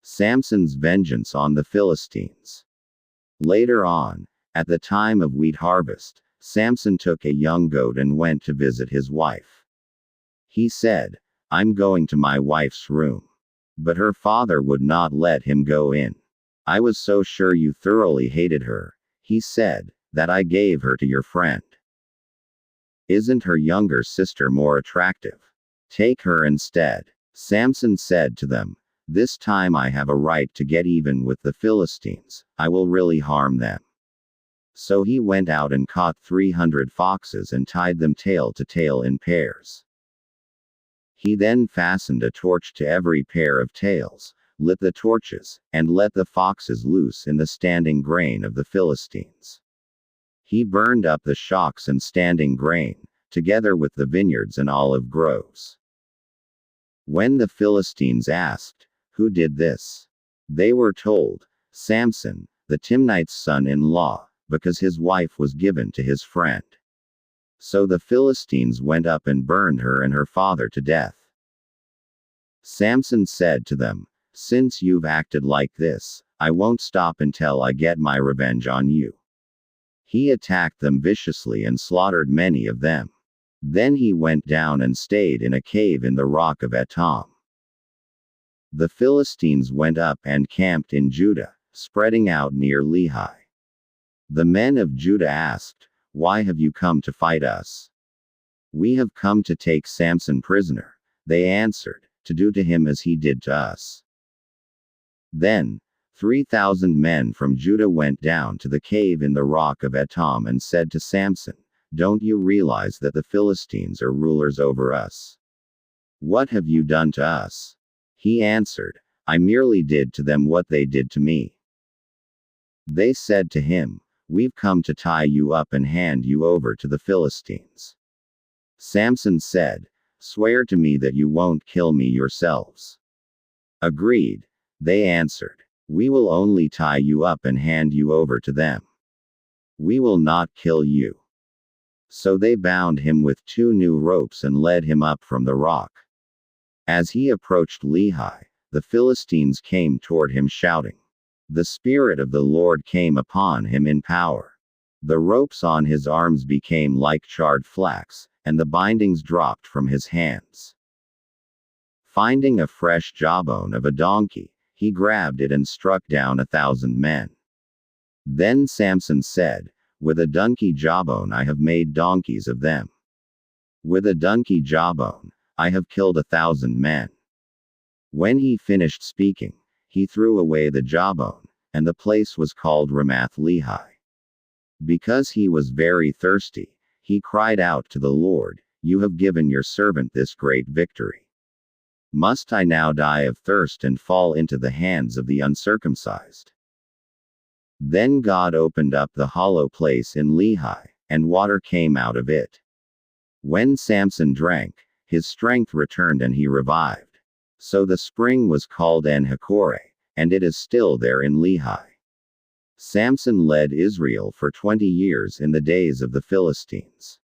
Samson's vengeance on the Philistines. Later on, at the time of wheat harvest, Samson took a young goat and went to visit his wife. He said, "I'm going to my wife's room." But her father would not let him go in. "I was so sure you thoroughly hated her," he said, "that I gave her to your friend. Isn't her younger sister more attractive? Take her instead." Samson said to them, "This time I have a right to get even with the Philistines. I will really harm them." So he went out and caught 300 foxes and tied them tail to tail in pairs. He then fastened a torch to every pair of tails, lit the torches, and let the foxes loose in the standing grain of the Philistines. He burned up the shocks and standing grain, together with the vineyards and olive groves. When the Philistines asked, "Who did this?" they were told, "Samson, the Timnite's son-in-law, because his wife was given to his friend." So the Philistines went up and burned her and her father to death. Samson said to them, "Since you've acted like this, I won't stop until I get my revenge on you." He attacked them viciously and slaughtered many of them. Then he went down and stayed in a cave in the rock of Etam. The Philistines went up and camped in Judah, spreading out near Lehi. The men of Judah asked, "Why have you come to fight us?" "We have come to take Samson prisoner," they answered, "to do to him as he did to us." Then 3,000 men from Judah went down to the cave in the rock of Etam and said to Samson, "Don't you realize that the Philistines are rulers over us? What have you done to us?" He answered, "I merely did to them what they did to me." They said to him, "We've come to tie you up and hand you over to the Philistines." Samson said, "Swear to me that you won't kill me yourselves." "Agreed," they answered. "We will only tie you up and hand you over to them. We will not kill you." So they bound him with 2 new ropes and led him up from the rock. As he approached Lehi, the Philistines came toward him shouting. The Spirit of the Lord came upon him in power. The ropes on his arms became like charred flax, and the bindings dropped from his hands. Finding a fresh jawbone of a donkey, he grabbed it and struck down 1,000 men. Then Samson said, "With a donkey jawbone I have made donkeys of them. With a donkey jawbone, I have killed 1,000 men." When he finished speaking, he threw away the jawbone, and the place was called Ramath Lehi. Because he was very thirsty, he cried out to the Lord, "You have given your servant this great victory. Must I now die of thirst and fall into the hands of the uncircumcised?" Then God opened up the hollow place in Lehi, and water came out of it. When Samson drank, his strength returned and he revived. So the spring was called En-Hakkore, and it is still there in Lehi. Samson led Israel for 20 years in the days of the Philistines.